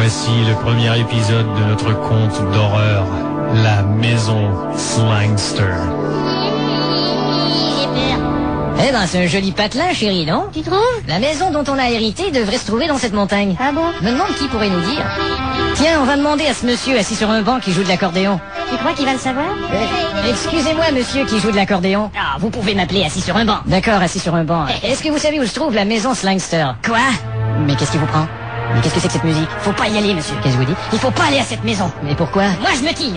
Voici le premier épisode de notre conte d'horreur, La Maison Slangster. Eh ben, c'est un joli patelin, chérie, non? Tu trouves? La maison dont on a hérité devrait se trouver dans cette montagne. Ah bon? Me demande qui pourrait nous dire. Tiens, on va demander à ce monsieur assis sur un banc qui joue de l'accordéon. Tu crois qu'il va le savoir? Excusez-moi, monsieur qui joue de l'accordéon. Ah, vous pouvez m'appeler assis sur un banc. D'accord, assis sur un banc. Est-ce que vous savez où se trouve la maison Slangster? Quoi? Mais qu'est-ce qui vous prend? Mais qu'est-ce que c'est que cette musique? Faut pas y aller, monsieur. Qu'est-ce que vous dites? Il faut pas aller à cette maison. Mais pourquoi? Moi, je me tire.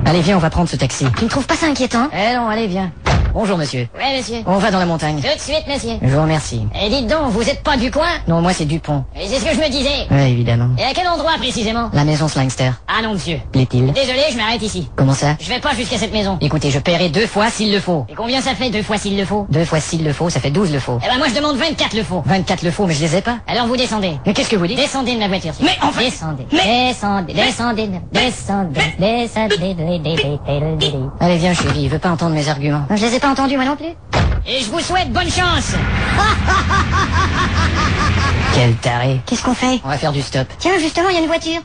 Allez, viens, on va prendre ce taxi. Tu ne trouves pas ça inquiétant? Eh non, allez, viens. Bonjour, monsieur. Ouais, monsieur. On va dans la montagne. Tout de suite, monsieur. Je vous remercie. Et dites donc, vous êtes pas du coin? Non, moi, c'est Dupont. Et c'est ce que je me disais. Ouais, évidemment. Et à quel endroit, précisément? La maison Slangster. Ah non, monsieur. Plaît-il? Désolé, je m'arrête ici. Comment ça? Je vais pas jusqu'à cette maison. Écoutez, je paierai 2 fois s'il le faut. Et combien ça fait 2 fois s'il le faut? 2 fois s'il le faut, ça fait 12 le faut. Eh ben, moi, je demande 24 le faut. 24 le faut, mais je les ai pas. Alors vous descendez. Mais qu'est-ce que vous dites? Descendez de la voiture. Mais enfin. Descendez. Descendez. Allez, viens, chérie, il veut pas entendre mes arguments. Je les ai pas entendus, moi non plus. Et je vous souhaite bonne chance. Quel taré. Qu'est-ce qu'on fait? On va faire du stop. Tiens, justement, il y a une voiture.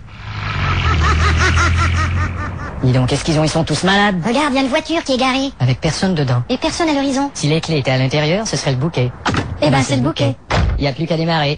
Dis donc, qu'est-ce qu'ils ont? Ils sont tous malades. Regarde, il y a une voiture qui est garée. Avec personne dedans. Et personne à l'horizon. Si les clés étaient à l'intérieur, ce serait le bouquet. Eh ben, c'est le bouquet. Il n'y a plus qu'à démarrer.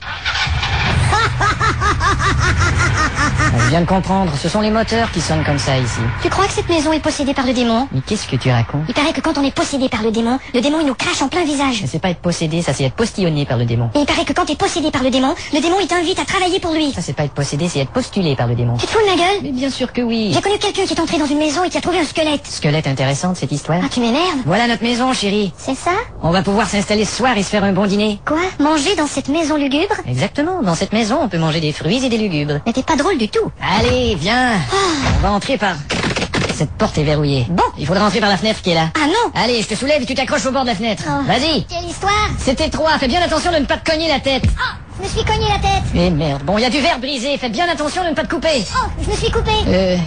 Je viens de comprendre, ce sont les moteurs qui sonnent comme ça ici. Tu crois que cette maison est possédée par le démon? Mais qu'est-ce que tu racontes? Il paraît que quand on est possédé par le démon il nous crache en plein visage. Mais c'est pas être possédé, ça c'est être postillonné par le démon. Et il paraît que quand t'es possédé par le démon il t'invite à travailler pour lui. Ça c'est pas être possédé, c'est être postulé par le démon. Tu te fous de ma gueule? Mais bien sûr que oui. J'ai connu quelqu'un qui est entré dans une maison et qui a trouvé un squelette. Squelette intéressante cette histoire. Ah, tu m'énerves. Voilà notre maison, chérie. C'est ça? On va pouvoir s'installer ce soir et se faire un bon dîner. Quoi? Manger dans cette maison lugubre? Exactement, dans cette maison on peut manger des fruits et des lugubres. Mais t'es pas drôle du tout. Allez, viens. On va entrer par... Cette porte est verrouillée. Bon. Il faudra entrer par la fenêtre qui est là. Ah non. Allez, je te soulève et tu t'accroches au bord de la fenêtre. Oh. Vas-y. Quelle histoire? C'est étroit, fais bien attention de ne pas te cogner la tête. Oh, je me suis cogné la tête. Eh merde, bon, il y a du verre brisé, fais bien attention de ne pas te couper. Oh, je me suis coupé.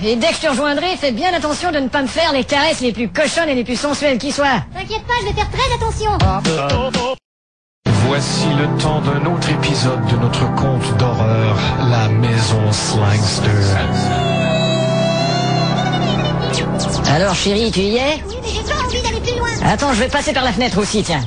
Et dès que je te rejoindrai, fais bien attention de ne pas me faire les caresses les plus cochonnes et les plus sensuelles qui soient. T'inquiète pas, je vais faire très attention. Voici le temps d'un autre épisode de notre conte d'horreur, La Maison Slangster. Alors chérie, tu y es? Oui, mais j'ai pas envie d'aller plus loin. Attends, je vais passer par la fenêtre aussi, tiens.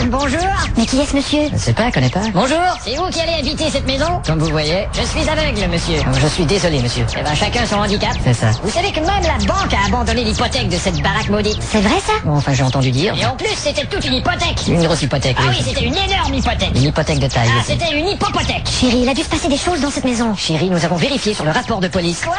Bonjour. Mais qui est ce monsieur? Je sais pas, connais pas. Bonjour, c'est vous qui allez habiter cette maison? Comme vous voyez. Je suis aveugle, monsieur. Je suis désolé, monsieur. Eh ben, chacun son handicap. C'est ça. Vous savez que même la banque a abandonné l'hypothèque de cette baraque maudite. C'est vrai, ça? Bon, enfin, j'ai entendu dire. Et en plus, c'était toute une hypothèque. Une grosse hypothèque, Ah oui. oui, c'était une énorme hypothèque. Une hypothèque de taille. Ah, aussi. c'était une hypopothèque. Chérie, il a dû se passer des choses dans cette maison. Chérie, nous avons vérifié sur le rapport de police. Quoi?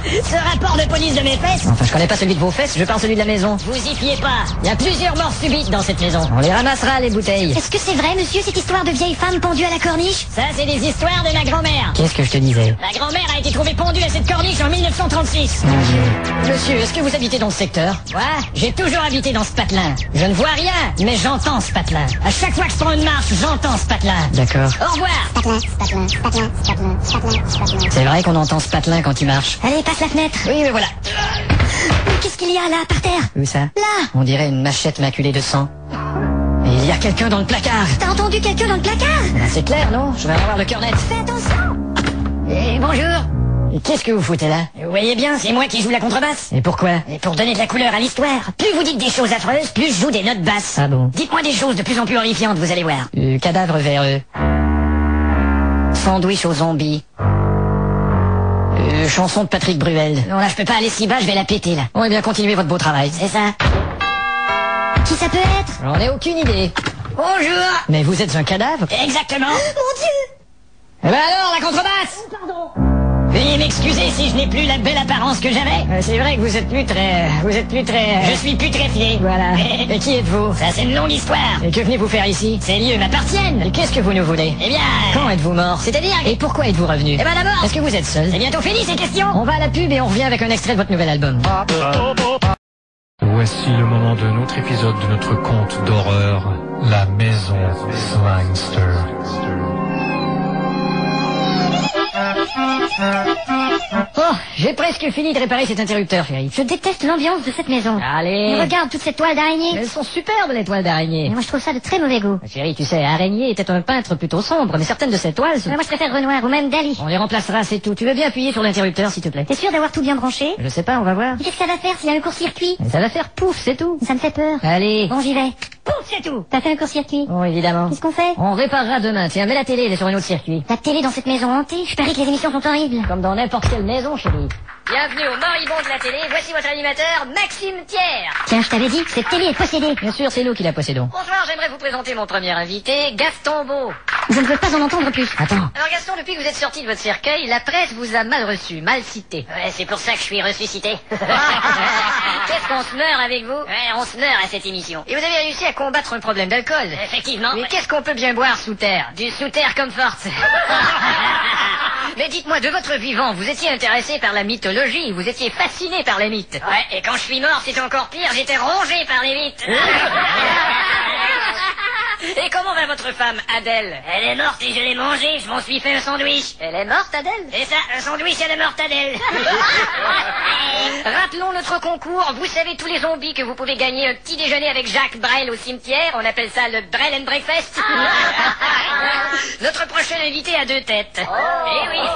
Ce rapport de police de mes fesses? Enfin, je connais pas celui de vos fesses, je parle celui de la maison. Vous y fiez pas. Il y a plusieurs morts subites dans cette maison. On les ramassera, les bouteilles. Est-ce que c'est vrai, monsieur, cette histoire de vieille femme pendue à la corniche? Ça, c'est des histoires de ma grand-mère. Qu'est-ce que je te disais? La grand-mère a été trouvée pendue à cette corniche en 1936. Mon Dieu. Monsieur, est-ce que vous habitez dans ce secteur? Ouais, j'ai toujours habité dans ce patelin. Je ne vois rien, mais j'entends ce patelin. À chaque fois que je prends une marche, j'entends ce patelin. D'accord. Au revoir. C'est vrai qu'on entend ce patelin quand il marche. Allez, passe la fenêtre. Oui, mais voilà. Mais qu'est-ce qu'il y a là, par terre? Où ça? Là. On dirait une machette maculée de sang. Et il y a quelqu'un dans le placard. T'as entendu quelqu'un dans le placard? Ben, c'est clair, non? Je vais en avoir le cœur net. Fais attention. Et bonjour. Et qu'est-ce que vous foutez là? Vous voyez bien, c'est moi qui joue la contrebasse. Et pourquoi? Et pour donner de la couleur à l'histoire. Plus vous dites des choses affreuses, plus je joue des notes basses. Ah bon? Dites-moi des choses de plus en plus horrifiantes, vous allez voir. Cadavre véreux. Sandwich aux zombies. Chanson de Patrick Bruel. Non, là, je peux pas aller si bas, je vais la péter, là. Bon, eh bien, continuez votre beau travail. C'est ça. Qui ça peut être? J'en ai aucune idée. Bonjour. Mais vous êtes un cadavre? Exactement. Mon Dieu. Eh ben alors, la contrebasse! Pardon. Veuillez m'excuser si je n'ai plus la belle apparence que j'avais. C'est vrai que vous êtes plus très... Je suis putréfié. Voilà. Et qui êtes-vous? Ça, c'est une longue histoire. Et que venez-vous faire ici? Ces lieux m'appartiennent. Et qu'est-ce que vous nous voulez? Eh bien... Quand êtes-vous mort? C'est-à-dire... Et pourquoi êtes-vous revenu? Eh ben d'abord... Est-ce que vous êtes seul? C'est bientôt fini, ces questions. On va à la pub et on revient avec un extrait de votre nouvel album. Voici le moment d'un autre épisode de notre conte d'horreur, La Maison Slangster. Oh, J'ai presque fini de réparer cet interrupteur, chérie. Je déteste l'ambiance de cette maison. Allez. Regarde toute cette toile d'araignée. Elles sont superbes, les toiles d'araignée. Moi, je trouve ça de très mauvais goût. Chérie, tu sais, Araignée était un peintre plutôt sombre, mais certaines de ces toiles... Moi, je préfère Renoir ou même Dali. On les remplacera, c'est tout. Tu veux bien appuyer sur l'interrupteur, s'il te plaît? T'es sûr d'avoir tout bien branché? Je sais pas, on va voir. Qu'est-ce que ça va faire s'il y a un court-circuit? Ça va faire pouf, c'est tout. Ça me fait peur. Allez. Bon, j'y vais. Pouf, c'est tout. T'as fait un court-circuit? Oh, évidemment. Qu'est-ce qu'on fait? On réparera demain. Tiens, mets la télé, elle est sur un autre circuit. La télé dans cette maison hantée? Je parie que les émissions sont horribles. Comme dans n'importe quelle maison, chérie. Bienvenue au moribond de la télé, voici votre animateur, Maxime Thiers. Tiens, je t'avais dit, cette télé est possédée. Bien sûr, c'est nous qui la possédons. Bonsoir, j'aimerais vous présenter mon premier invité, Gaston Beau. Je ne veux pas en entendre plus. Attends. Alors Gaston, depuis que vous êtes sorti de votre cercueil, la presse vous a mal reçu, mal cité. Ouais, c'est pour ça que je suis ressuscité. Qu'est-ce qu'on se meurt avec vous? Ouais, on se meurt à cette émission. Et vous avez réussi à combattre un problème d'alcool. Effectivement. Mais qu'est-ce qu'on peut bien boire sous terre? Du sous terre comfort. Mais dites-moi, de votre vivant, vous étiez intéressé par la mythologie, vous étiez fasciné par les mythes. Ouais, et quand je suis mort, c'est encore pire, j'étais rongé par les mythes. Et comment va votre femme, Adèle? Elle est morte et je l'ai mangée, je m'en suis fait un sandwich. Elle est morte, Adèle? C'est ça, un sandwich, elle est morte, Adèle. Rappelons notre concours, vous savez tous les zombies que vous pouvez gagner un petit déjeuner avec Jacques Brel au cimetière, on appelle ça le Brel and Breakfast. Notre prochain invité a deux têtes. Eh oui,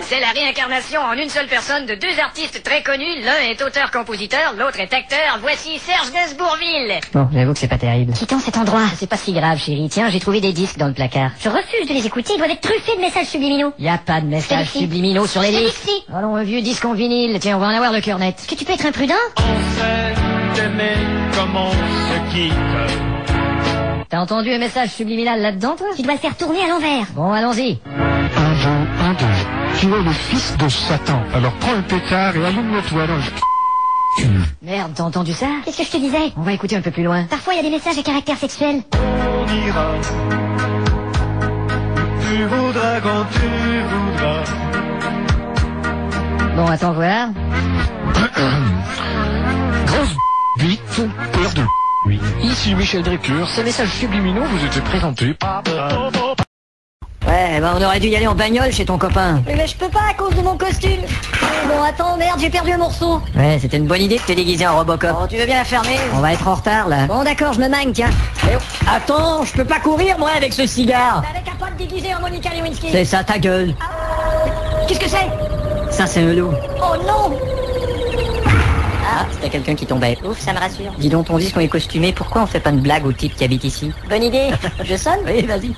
c'est la réincarnation en une seule personne de deux artistes très connus, l'un est auteur-compositeur, l'autre est acteur, voici Serge Gainsbourgville. Bon, j'avoue que c'est pas terrible. Quittons cet endroit. C'est pas si grave, chérie. Tiens, j'ai trouvé des disques dans le placard. Je refuse de les écouter, ils doivent être truffés de messages subliminaux. Y a pas de messages Celui-ci. subliminaux sur les Celui-ci. disques. Allons, un vieux disque en vinyle. Tiens, on va en avoir le cœur net. Est-ce que tu peux être imprudent? On sait aimer comme on se quitte. T'as entendu un message subliminal là-dedans, toi? Tu dois le faire tourner à l'envers. Bon, allons-y. 1, 2. Tu es le fils de Satan. Alors prends un pétard et allume-le-toi dans le cul. Merde, t'as entendu ça? Qu'est-ce que je te disais? On va écouter un peu plus loin. Parfois, il y a des messages à caractère sexuel. On ira. Tu voudras quand tu voudras. Bon, attends voir. Grosse bite, peur de oui. Ici Michel Drucker, ces messages subliminaux vous étaient présentés par... Ouais, bah on aurait dû y aller en bagnole chez ton copain. Mais je peux pas à cause de mon costume. Bon, attends, merde, j'ai perdu un morceau. Ouais, c'était une bonne idée de te déguiser en Robocop. Oh, tu veux bien la fermer? On va être en retard, là. Bon, d'accord, je me mangue, tiens. Attends, je peux pas courir, moi, avec ce cigare. Avec un pote déguisé en Monica Lewinsky. C'est ça, ta gueule. Qu'est-ce que c'est? Ça, c'est un loup. Oh non! Ah, c'était quelqu'un qui tombait. Ouf, ça me rassure. Dis donc, on dit qu'on est costumé, pourquoi on fait pas une blague au type qui habite ici? Bonne idée. Je sonne? Oui, vas-y.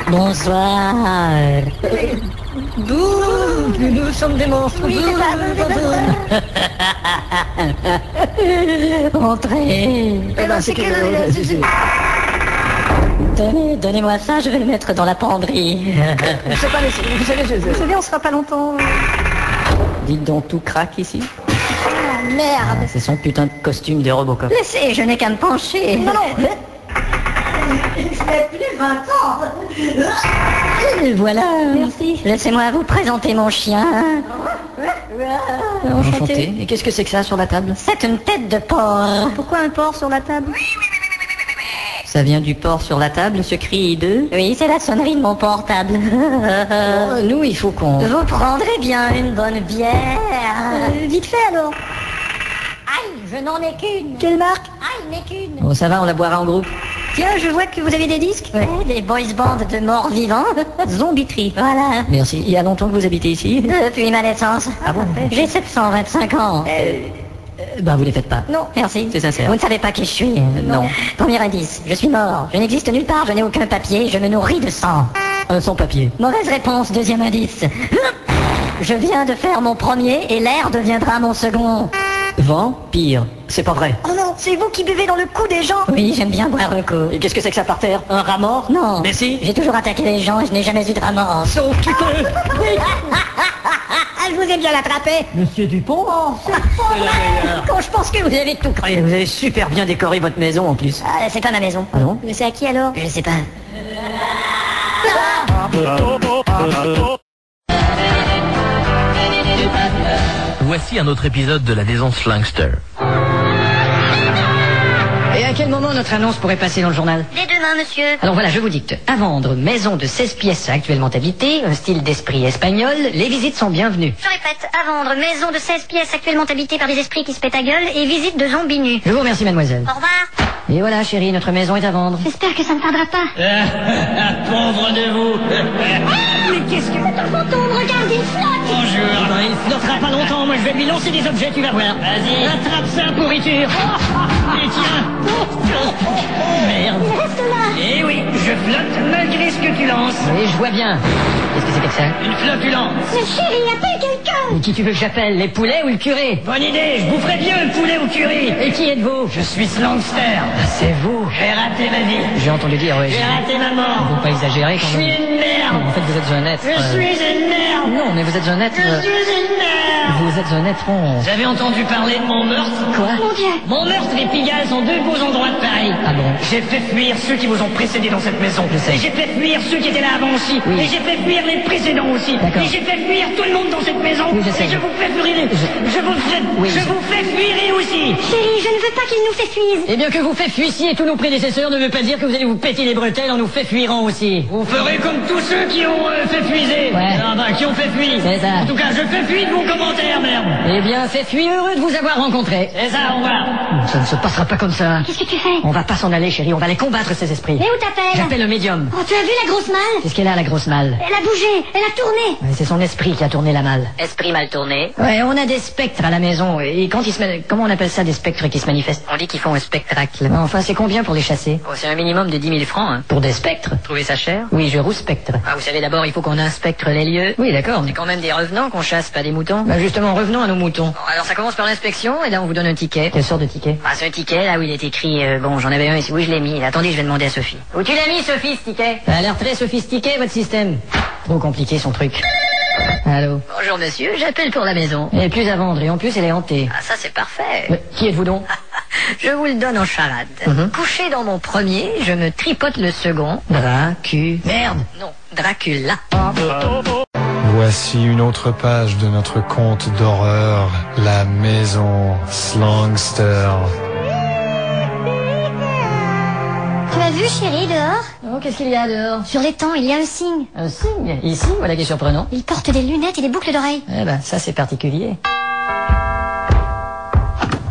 Bonsoir. Bouh, nous sommes des monstres. Oui, c'est ça. Entrez. Eh ben, c'est que... Donnez-moi ça, je vais le mettre dans la penderie. Je sais pas, vous savez, on sera pas longtemps. Dites donc, tout craque ici. Oh, merde. C'est son putain de costume de Robocop. Laissez, je n'ai qu'à me pencher. Non, non. J'ai plus 20 ans. Et voilà. Merci. Laissez-moi vous présenter mon chien. Enchanté. Et qu'est-ce que c'est que ça sur la table? C'est une tête de porc. Pourquoi un porc sur la table? Ça vient du porc sur la table, ce cri hideux? Oui, c'est la sonnerie de mon portable. Nous, il faut qu'on... Vous prendrez bien une bonne bière. Vite fait alors. Aïe, je n'en ai qu'une. Quelle marque? Aïe, n'est qu'une. Bon, ça va, on la boira en groupe. Tiens, je vois que vous avez des disques. Ouais, des boys bands de morts vivants. Zombitry. Voilà. Merci. Il y a longtemps que vous habitez ici? Depuis ma naissance. Ah bon? J'ai 725 ans. Bah, vous les faites pas. Non, merci. C'est sincère. Vous ne savez pas qui je suis. Non. Premier indice, je suis mort. Je n'existe nulle part, je n'ai aucun papier, je me nourris de sang. Sans papier. Mauvaise réponse, deuxième indice. Je viens de faire mon premier et l'air deviendra mon second. Vampire. C'est pas vrai. Oh non, c'est vous qui buvez dans le cou des gens? Oui, j'aime bien boire le coup. Et qu'est-ce que c'est que ça par terre? Un rat mort? Non. Mais si. J'ai toujours attaqué les gens et je n'ai jamais eu de rat mort. Sauf tu peux. Ah, je vous ai bien attrapé. Monsieur Dupont? C'est la meilleure. Quand je pense que vous avez tout cru. Vous avez super bien décoré votre maison en plus. Ah, c'est pas ma maison. Ah non? Mais c'est à qui alors? Je sais pas. Voici un autre épisode de la maison Slangster. Et à quel moment notre annonce pourrait passer dans le journal? Dès demain, monsieur. Alors voilà, je vous dicte. À vendre, maison de 16 pièces actuellement habitée, un style d'esprit espagnol, les visites sont bienvenues. Je répète, à vendre, maison de 16 pièces actuellement habitée par des esprits qui se pètent à gueule et visite de zombies nus. Je vous remercie, mademoiselle. Au revoir. Et voilà, chérie, notre maison est à vendre. J'espère que ça ne tardera pas. Pauvre de vous. Mais qu'est-ce que... C'est un fantôme, regarde, il flotte. Bonjour. Ah ben, il flottera pas longtemps, moi je vais lui lancer des objets, tu vas voir. Vas-y. Attrape ça, pourriture. Et tiens. Merde. Il reste là. Eh oui, je flotte malgré ce que tu lances. Oui, je vois bien. Qu'est-ce que c'est que ça? Une flottulence. Mais chérie, appelle quelqu'un. Et qui tu veux que j'appelle, les poulets ou le curé? Bonne idée, je boufferai bien le poulet au curry. Et qui êtes-vous? Je suis Slangster. C'est vous. J'ai raté ma vie. J'ai entendu dire, ouais. J'ai raté ma mort. Faut pas exagérer Je quand suis même. une merde. En fait, vous êtes un être... Je suis une merde. Non, mais vous êtes un être... Je suis une merde. Vous êtes un être... Vous avez entendu parler de mon meurtre? Quoi? Mon Dieu. Mon meurtre, les Pigalle sont deux beaux endroits de Paris. Ah bon? J'ai fait fuir ceux qui vous ont précédé dans cette maison. Je sais. Et j'ai fait fuir ceux qui étaient là avant aussi. Oui. Et j'ai fait fuir les précédents aussi. D'accord. Et j'ai fait fuir tout le monde dans cette maison. Oui, je sais. Et je vous fais fuir. Oui, Je vous fais fuir aussi. Chérie, je ne veux pas qu'il nous fait fuir. Eh bien, que vous fait fuissiez tous nos prédécesseurs ne veut pas dire que vous allez vous péter les bretelles en nous fait fuirant aussi. Vous ferez comme tous ceux qui ont fait fuiser. Ouais. Ah bah, qui ont fait fuir. C'est ça. En tout cas, je fais fuir vos commentaires, merde. Eh bien, fait fuir, heureux de vous avoir rencontré. C'est ça, au revoir. Ça ne se passera pas comme ça. Qu'est-ce que tu fais? On va pas s'en aller, chérie, on va les combattre, ces esprits. Mais où t'appelles? J'appelle le médium. Oh, tu as vu la grosse malle? Qu'est-ce qu'elle a, la grosse malle? Elle a bougé, elle a tourné. Ouais, c'est son esprit qui a tourné la malle. Esprit mal tourné. Ouais, on a des spectres à la maison, et quand ils se... Comment on appelle ça, des spectres qui se manifestent? On dit qu'ils font un spectacle. Enfin, c'est combien pour les chasser? Oh, c'est un minimum de 10 000 francs, hein. Pour des spectres? Trouvez ça cher? Oui, je rouspectre. Ah, vous savez, d'abord, il faut qu'on inspecte les lieux. Oui, d'accord. C'est quand même des revenants qu'on chasse, pas des moutons. Bah justement, revenons à nos moutons. Bon, alors ça commence par l'inspection, et là on vous donne un ticket. Quelle sorte de ticket? Ah, c'est un ticket, là où il est écrit... bon, j'en avais un ici, oui, je l'ai mis. Attendez, je vais demander à Sophie. Où tu l'as mis, Sophie, ce ticket? Ça a l'air très sophistiqué, votre système. Trop compliqué, son truc. Allô? Bonjour, monsieur, j'appelle pour la maison. Elle est plus à vendre, et en plus, elle est hantée. Ah, ça, c'est parfait. Qui êtes-vous donc? Je vous le donne en charade. Couché dans mon premier, je me tripote le second. Merde! Non, Dracula. Voici une autre page de notre conte d'horreur, La Maison Slangster. Tu as vu, chérie, dehors? Oh, qu'est-ce qu'il y a dehors? Sur l'étang, il y a un signe. Un signe? Ici? Voilà qui est surprenant. Il porte des lunettes et des boucles d'oreilles. Eh ben, ça c'est particulier.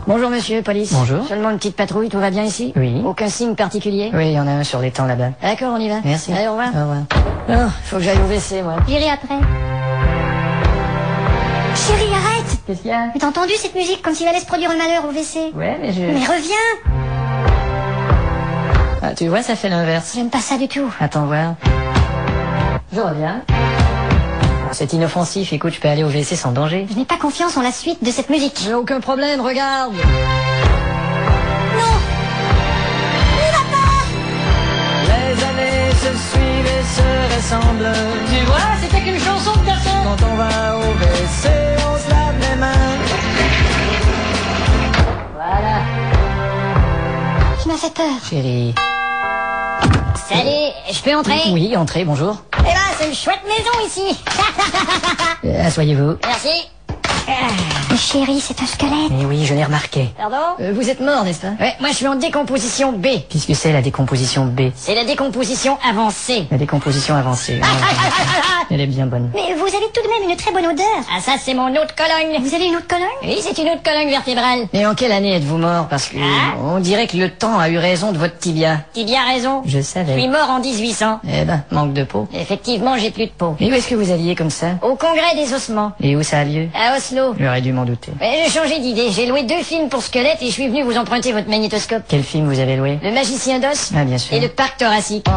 Bonjour monsieur, police. Bonjour. Seulement une petite patrouille, tout va bien ici? Oui. Aucun signe particulier? Oui, il y en a un sur l'étang là-bas. D'accord, on y va. Merci. Allez, au revoir. Au revoir. Oh, faut que j'aille au WC, moi. J'irai après. Chérie, arrête! Qu'est-ce qu'il y a? Mais t'as entendu cette musique comme s'il allait se produire un malheur au WC? Ouais, mais je... Mais reviens! Ah, tu vois, ça fait l'inverse. J'aime pas ça du tout. Attends voir. Je reviens. C'est inoffensif, écoute, je peux aller au WC sans danger. Je n'ai pas confiance en la suite de cette musique. J'ai aucun problème, regarde. Non! N'y va pas! Les années se suivent et se ressemblent. Tu vois, c'était qu'une chanson de garçon. Quand on va au WC, on se lave les mains. Voilà. Tu m'as fait peur. Chérie. Salut, je peux entrer? Oui, entrez, bonjour. Eh ben, c'est une chouette maison ici. Asseyez-vous. Merci. Mais chérie, c'est un squelette. Eh oui, je l'ai remarqué. Pardon? Vous êtes mort, n'est-ce pas? Ouais, moi je suis en décomposition B. Qu'est-ce que c'est la décomposition B? C'est la décomposition avancée. La décomposition avancée. Elle est bien bonne. Mais vous avez tout de même une très bonne odeur. Ah, ça, c'est mon autre colonne. Vous avez une autre colonne? Oui, c'est une autre colonne vertébrale. Mais en quelle année êtes-vous mort? Parce que on dirait que le temps a eu raison de votre tibia. Tibia a raison. Je Je savais. suis mort en 1800. Eh ben, manque de peau. Effectivement, j'ai plus de peau. Et où est-ce que vous alliez comme ça? Au congrès des ossements. Et où ça a lieu? À Oslo. J'aurais dû m'en douter. J'ai changé d'idée. J'ai loué 2 films pour squelettes et je suis venu vous emprunter votre magnétoscope. Quel film vous avez loué? Le magicien d'os Ah, bien sûr. et le parc thoracique.